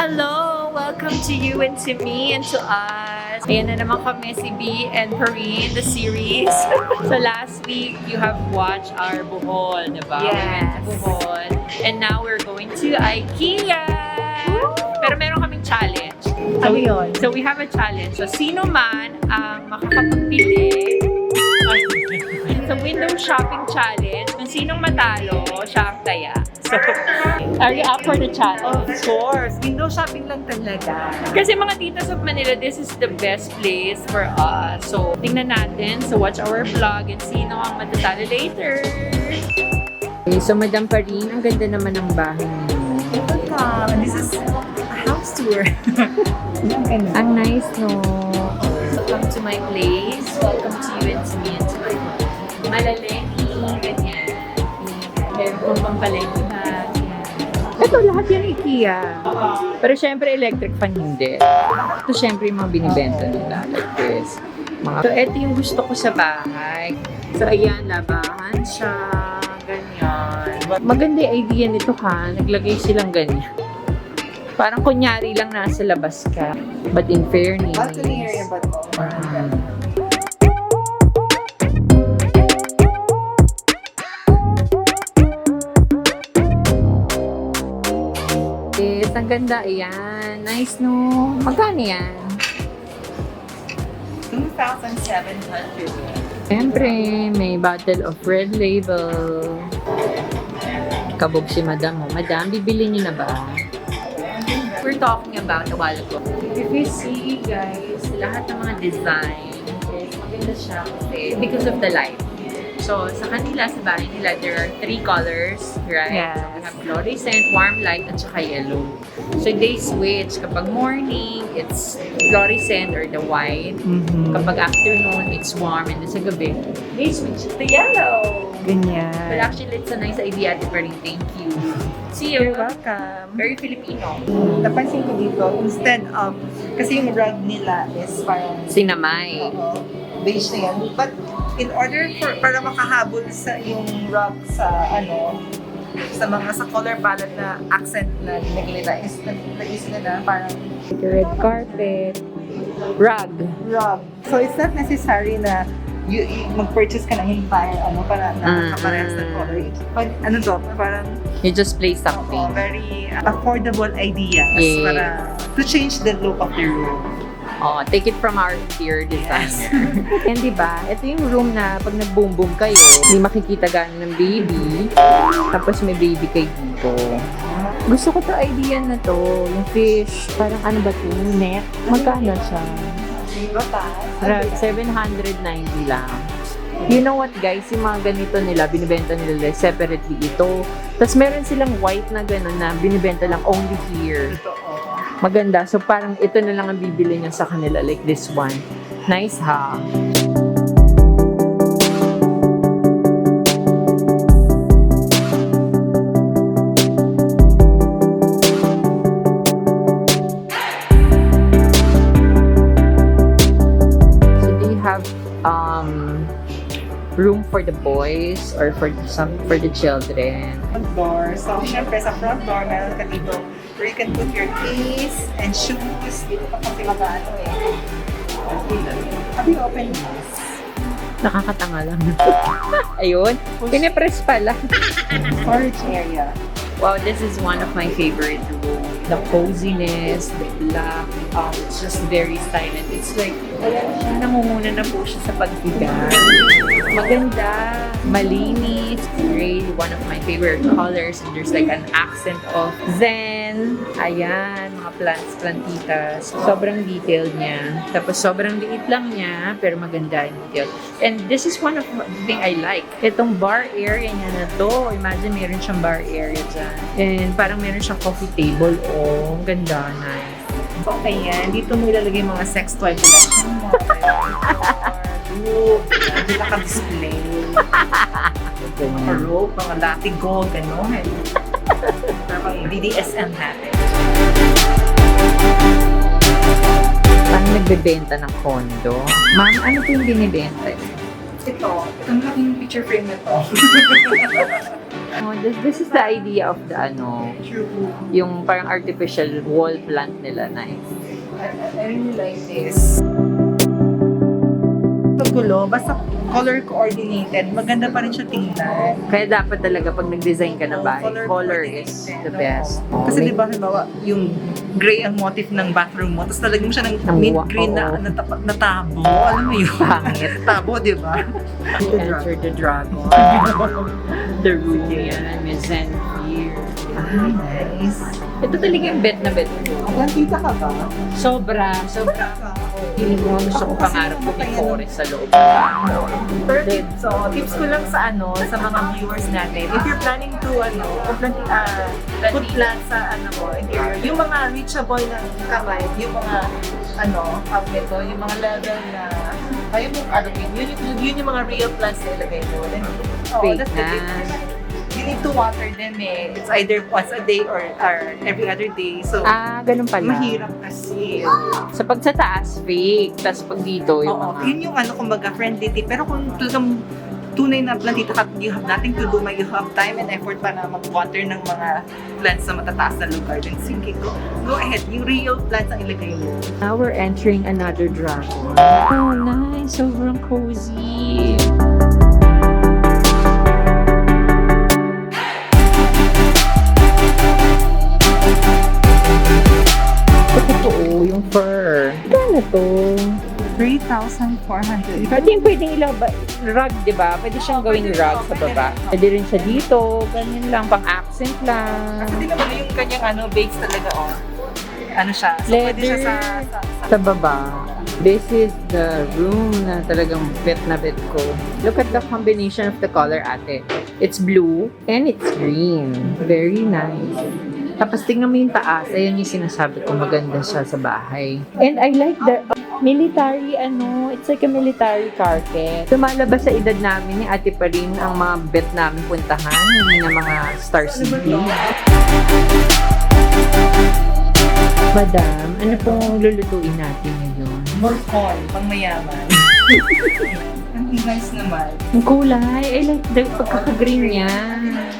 Hello! Welcome to you and to me and to us. Ayan na naman kami si B and Pharine, the series. So last week, you have watched our Bohol, diba? Yes. We went to Bohol. And now we're going to IKEA! Pero meron kaming challenge. Ano yun? So we have a challenge. So sino man ang makakapagbili sa window shopping challenge, kung sinong matalo, siya ang taya. So, are you up for the challenge? Of course. Window shopping lang talaga. Kasi mga titas of Manila, this is the best place for us. So, tingnan natin. So, watch our vlog and sino ang matatalo later. Okay, so, Madam Pharine, ang ganda naman ng bahay niyo. Welcome. This is a house tour. Ang nice, no? Welcome to my place. Welcome to you and to me and to my home. Malalenghi, ganyan. Meron kong pampalenghi bag. Ito, lahat yan IKEA. Pero syempre, electric fan hindi. Ito syempre yung mga binibenta nila. Like this. So, ito yung gusto ko sa bahay. So, ayan, labahan siya. Ganyan. Maganda yung idea nito ha. Naglagay silang ganyan. Parang kunyari lang nasa labas ka. But in fairness. Balcony area ba ito? Yes, ang ganda. Ayan. Nice, no? Magkano yan? 2,700. Siyempre, may bottle of Red Label. Kabog si Madam mo. Madam, bibili niyo na ba? We're talking about a while ago. If you see, guys, lahat ng mga design, yes, maganda siya kasi because of the light. So, sa kanila, sa bahay nila, there are 3 colors, right? Yes. So, we have fluorescent, warm light, at saka yellow. So, they switch. Kapag morning, it's fluorescent or the white. Kapag afternoon, it's warm. And then sa gabi, they switch to yellow. Ganyan. But actually, it's a nice idea, Ate Pharine. Thank you. See you. You're welcome. Very Filipino. Napansin ko dito, instead of, kasi yung rug nila is parang Sinamay. beige na yan. But in order para makahabol sa yung rug sa sa color palette na accent na nila is nag-is na parang Red carpet. Rug. rug. So it's not necessary na you mag-purchase ka ng entire para nakaparehas na color. But parang You just play something. very affordable ideas Yes. para to change the look of the room. Oh, take it from our interior designer. And diba, ito yung room na pag nag-boom-boom kayo, hindi makikita gano'n ng baby. Tapos may baby kayo dito. Gusto ko to idea na to. Yung fish, parang ano ba to? Net? Magkano siya? 790 lang. You know what guys, yung mga ganito nila, binibenta nila separately ito. Tapos meron silang white na gano'n na binibenta lang only here. Maganda. So parang ito na lang ang bibili niya sa kanila. Like this one. Nice ha? So do you have room for the boys or for the children? Front door. So, syempre, sa front door, meron ka dito where you can put your keys and shoes. Dito pa kasi mag-ano Have you opened this? Nakakatanga lang. Ayun. Pinipress pala. Storage area. Wow, this is one of my favorite rooms. The coziness, the black, it's just very silent. It's like, namumuna na po siya sa pagbiga. Maganda, malinis, really one of my favorite colors. And there's like an accent of zen. Ayan, mga plants, plantitas. Sobrang detailed niya. Tapos sobrang liit lang niya, pero maganda yung detail. And this is one of the thing I like. Itong bar area niya na to. Imagine meron siyang bar area dyan. And parang meron siyang coffee table. Oh, ganda, nice. Okay yan. Dito mo ilalagay mga sex toy collection mo. Dito naka-display. Mga rope, mga latigo, gano'n. Parang BDSM natin. Parang nagbebenta ng condo. Ma'am, ano po yung binibenta? Itong malaking picture frame na to. Oh, this is the idea of the True. yung parang artificial wall plant nila. Nice. I really like this. Ito gulo, basta color coordinated, maganda pa rin siya tingnan. Kaya dapat talaga pag nag-design ka ng bahay, color is the best. Kasi di ba, halimbawa, yung gray ang motif ng bathroom mo, tapos nalagyan mo siya ng mint green na tabo. Alam mo yun? Pangit. Tabo, di ba? Enter the dragon. The room yan. May zen here. Nice. Ito talaga yung bet na bet. Plantita ka ba? Sobra. Feeling mo gusto ko pangarap ko may forest sa loob. So, tips ko lang sa sa mga viewers natin, if you're planning to put plants sa interior, yung mga reachable ng kamay, yung mga yung mga level na kaya mo yun yung mga real plants na ilagay mo. Then, Fake that's the na. thing. You need to water them It's either once a day or every other day. So, Ganun pala. mahirap kasi. Sa pag sa taas, fake. Tapos pag dito, yung Oo, mga... yun yung kumbaga friendly tip. Pero kung talagang tunay na plantita ka, you have nothing to do, you have time and effort para mag-water ng mga plants na matataas na lugar. Then sige, go ahead. Yung real plants ang ilagay mo. Now we're entering another dragon. Oh, nice. Sobrang cozy. Ito, yung fur. Ano to? 3,400. Pwede pwedeng ilaba, rug, di ba? Pwede siyang gawing rug sa baba. Pwede rin siya dito, ganyan lang, pang accent lang. Kasi di naman yung kanyang base talaga, ano siya. So, pwede siya Sa baba. This is the room na talagang bet na bet ko. Look at the combination of the color, ate. It's blue and it's green. Very nice. Tapos tingnan mo yung taas. Ayan yung sinasabi ko, maganda siya sa bahay. And I like the military, it's like a military carpet. Lumalabas sa edad namin ni Ate Pharine ang mga bet namin puntahan, hindi na mga Star City. Madam, ano pong lulutuin natin ngayon? more corn, pang mayaman. Ang nice naman. Ang kulay. I like the pagkaka-green niya.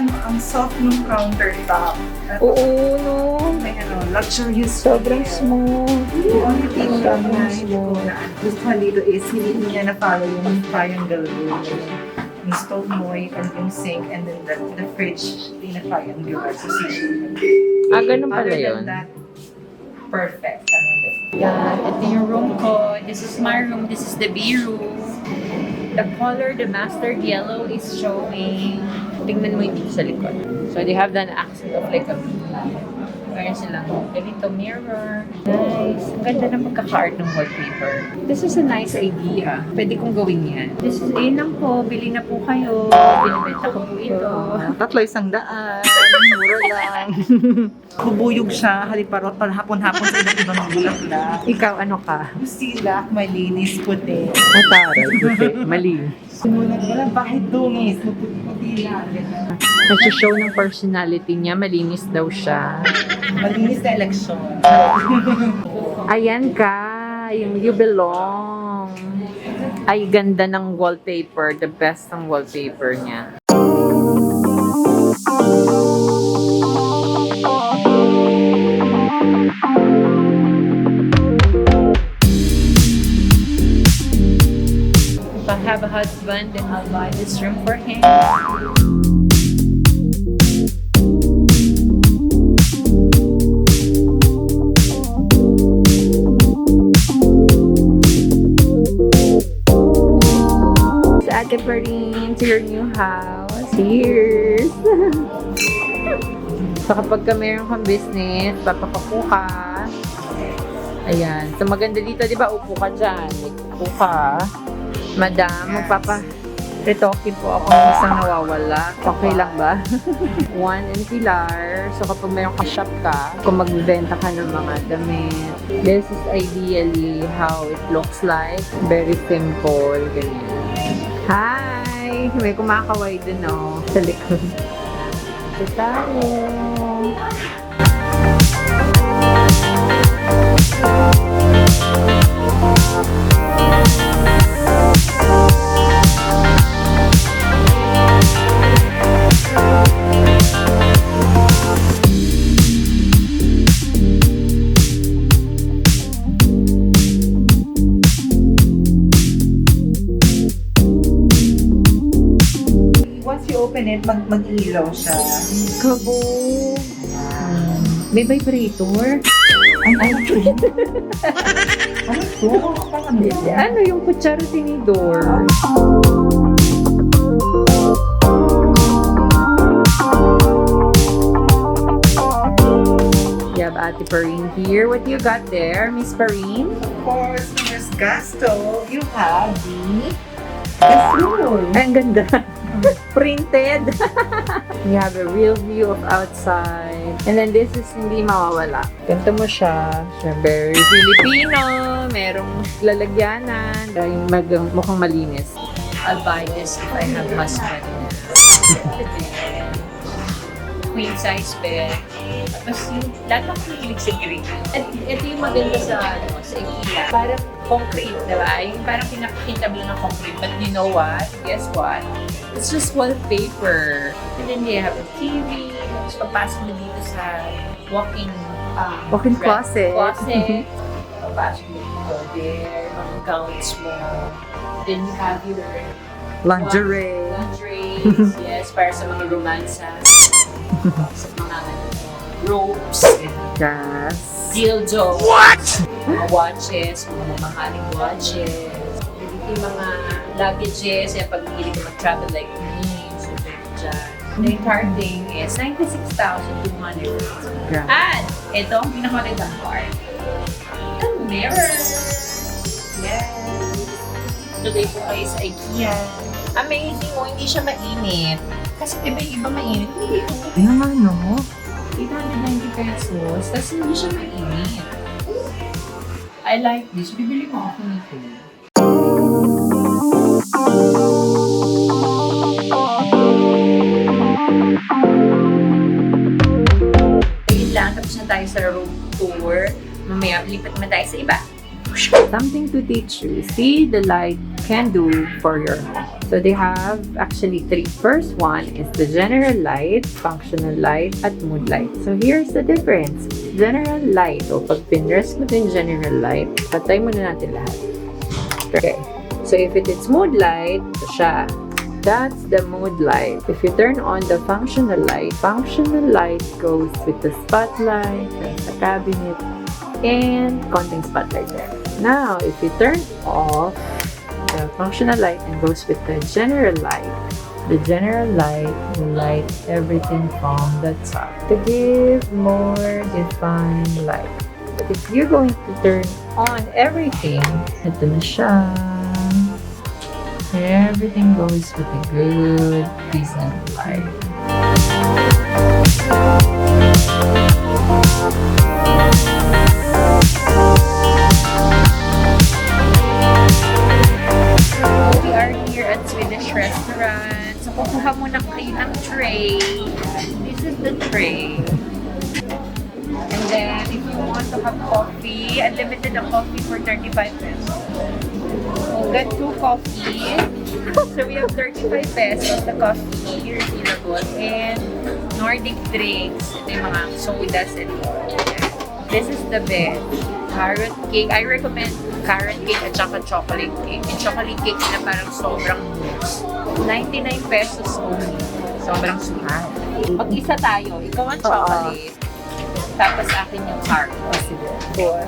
Ang soft nung countertop. Oo, no? May luxurious. Sobrang smooth. The only thing Sobrang na smooth. gusto ko dito is hindi niya na-follow yung triangle rule. Yung stove mo, yung sink, and then the fridge, hindi na triangular position. Ganun pala Other yun. than that, perfect. Yan, ito yung room ko. This is my room. This is the B room. The color, the mustard yellow is showing. Tingnan mo yung dito sa likod. So they have an accent of like a B. Meron silang ganito mirror. Nice. Ang ganda ng pagkaka-art ng wallpaper. This is a nice idea. Pwede kong gawin yan. This is, lang po. Bili na po kayo. Binibenta ko po ito. 300. Mura lang. Bubuyog siya, haliparot, hapon-hapon sa iba't ibang bulaklak. Ikaw, ano ka? Silak, malinis, puti. Ataray, puti. Mali. Simulan mo lang, bakit dungis? Puti lang. Nag-show ng personality niya. Malinis daw siya. Malinis na eleksyon. Ayan ka. Yung you belong. Ay, ganda ng wallpaper. The best ng wallpaper niya. If I have a husband, then I'll buy this room for him. Ate Pharine, to your new house. Cheers! So kapag ka meron kang business, papakapo ka. Ayan. So maganda dito, di ba? Upo ka dyan. Upo ka. Madam, magpapa-retoke po ako ng isang nawawala. Okay lang ba? Juan and Pilar. So kapag meron ka shop ka, kung magbibenta ka ng mga damit, this is ideally how it looks like. Very simple. Ganyan. Hi! May kumakaway din, no? Sa likod. Ito tayo. minute, mag-ilaw siya. Kabog! May vibrator? Ay, ano to? Ano to? Ano yung kutsara tinidor? You have Ate Pharine here. What you got there, Miss Pharine? Of course, there's gas stove. You have the gas room. Ang ganda. Printed. You have a real view of outside. And then this is hindi mawawala. Ganito mo siya. Siya very Filipino. Merong lalagyanan. Yung mukhang malinis. I'll buy this if I have husband. Queen size bed. Tapos yung lahat ng kilig sa green. At ito yung maganda sa IKEA. Parang concrete, diba? Yung parang pinakakita lang ng concrete. But you know what? Guess what? It's just wallpaper. And then you have a TV. Tapos papasok mo dito sa walk-in closet. Papasok mo dito there. Mga gowns mo. Then you have your Lingerie. lingeries. Yes, para sa mga romansas. Sa mga ropes. Gas. Dildo. What? Mga watches. Mga mamahaling watches. Yung mga luggages. Yung pag hindi ka mag-travel like me. So, dyan. The entire thing is 96,200. Yeah. At ito ang pinaka-magandang part. The mirror. Yes. Today po kayo sa IKEA. Amazing mo, hindi siya mainit. Kasi diba yung iba mainit, hindi ito. Ano nga, no? 890 pesos, tapos hindi siya mainit. I like this. Bibili mo ako nito. Ayun lang, tapos na tayo sa room tour. Mamaya, lipat naman tayo sa iba. Something to teach you. See the light can do for your home. So they have actually three. First one is the general light, functional light, at mood light. So here's the difference. General light, o pag pinrest mo din general light, patay mo na natin lahat. Okay. So if it is mood light, ito siya. That's the mood light. If you turn on the functional light goes with the spotlight, the cabinet, and konting spotlight there. Now, if you turn off the functional light and goes with the general light will light everything from the top to give more defined light. But if you're going to turn on everything, ito na siya. Everything goes with a good, decent light. We are here at Swedish restaurant. So, kukuha muna kayo ng tray. This is the tray. And then, if you want to have coffee, unlimited ang coffee for 35 pesos. We'll get 2 coffee. So, we have 35 pesos. The coffee refillable. And Nordic drinks. Ito yung mga sodas and this is the best. Carrot cake. I recommend carrot cake at saka chocolate cake. Yung chocolate cake na parang sobrang mousse. 99 pesos only. Sobrang suhat. Mag-isa tayo. Ikaw ang chocolate. Tapos akin yung carrot.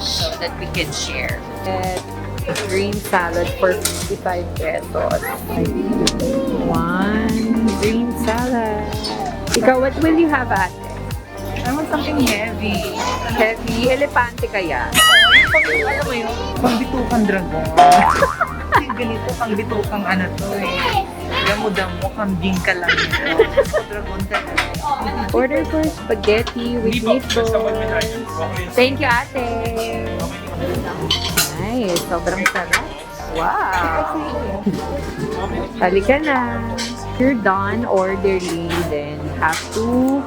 So that we can share. And green salad for 55 pesos. One green salad. Ikaw, what will you have, ate? I want something heavy. Heavy. Elepante kaya? Alam mo yun, pangbitukang dragon. Kasi ganito, pangbitukang ano to eh. Damo-damo, kambing ka lang. So, dragon ka lang. Order for spaghetti with meatballs. Thank you, ate. Nice. Sobrang sarap. Wow. Halika na. If you're done ordering, then you have to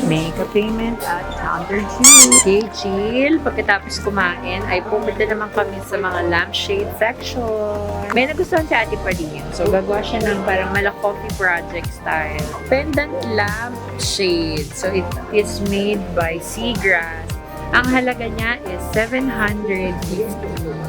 make a payment at counter 2. Okay, chill. Pagkatapos kumain, ay pumunta naman kami sa mga lampshade section. May nagustuhan si Ate Pharine. So, gagawa siya ng parang mala coffee project style. Pendant lampshade. So, it is made by Seagrass. Ang halaga niya is 750.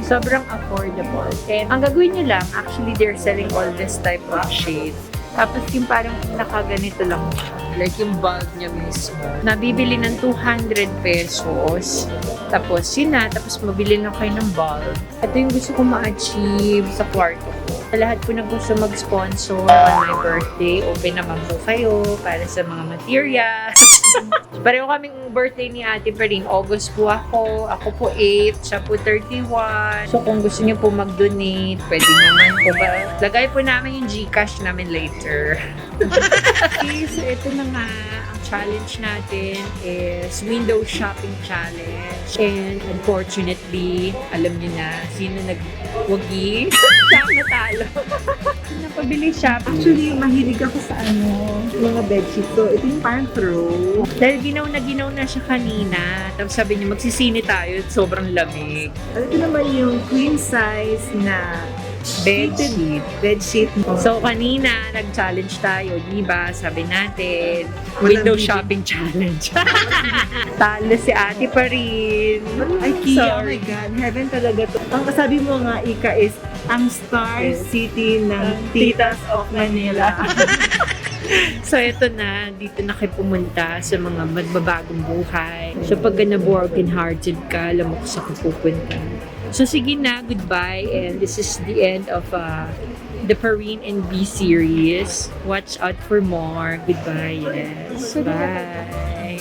Sobrang affordable. And ang gagawin niyo lang, actually, they're selling all this type of shades. Tapos yung parang nakaganito lang siya. Like yung bulb niya mismo. Nabibili ng 200 pesos. Tapos yun na. Tapos mabili lang kayo ng bulb. Ito yung gusto ko ma-achieve sa kwarto ko. Sa lahat po na gusto mag-sponsor on my birthday, open naman po kayo para sa mga materials. Pareho kaming birthday ni Ate Pharine. August po ako. Ako po 8. Siya po 31. So kung gusto niyo po mag-donate, pwede naman po ba? Lagay po namin yung GCash namin later. Okay, so ito na nga. Ang challenge natin is window shopping challenge. And unfortunately, alam niyo na, sino nagwagi? Siya ang natalo. Napabili siya. Actually, mahilig ako sa mga bedsheet. So, ito yung parang throw. Dahil ginaw na siya kanina. Tapos sabi niya, magsisini tayo. Sobrang lamig. Ito naman yung queen size na bedsheet. So, kanina, nag-challenge tayo, di ba? Sabi natin, window shopping challenge. Talo si Ate Pharine. IKEA, oh my Sorry. God, heaven talaga to. Ang kasabi mo nga, Ika, is ang Star City ng Titas of Manila. So, ito na. Dito na kayo pumunta sa mga magbabagong buhay. So, pag na-broken-hearted ka, alam mo kung saan ka pupunta. So, sige na. Goodbye. And this is the end of the Pharine and B series. Watch out for more. Goodbye. Yes. Bye.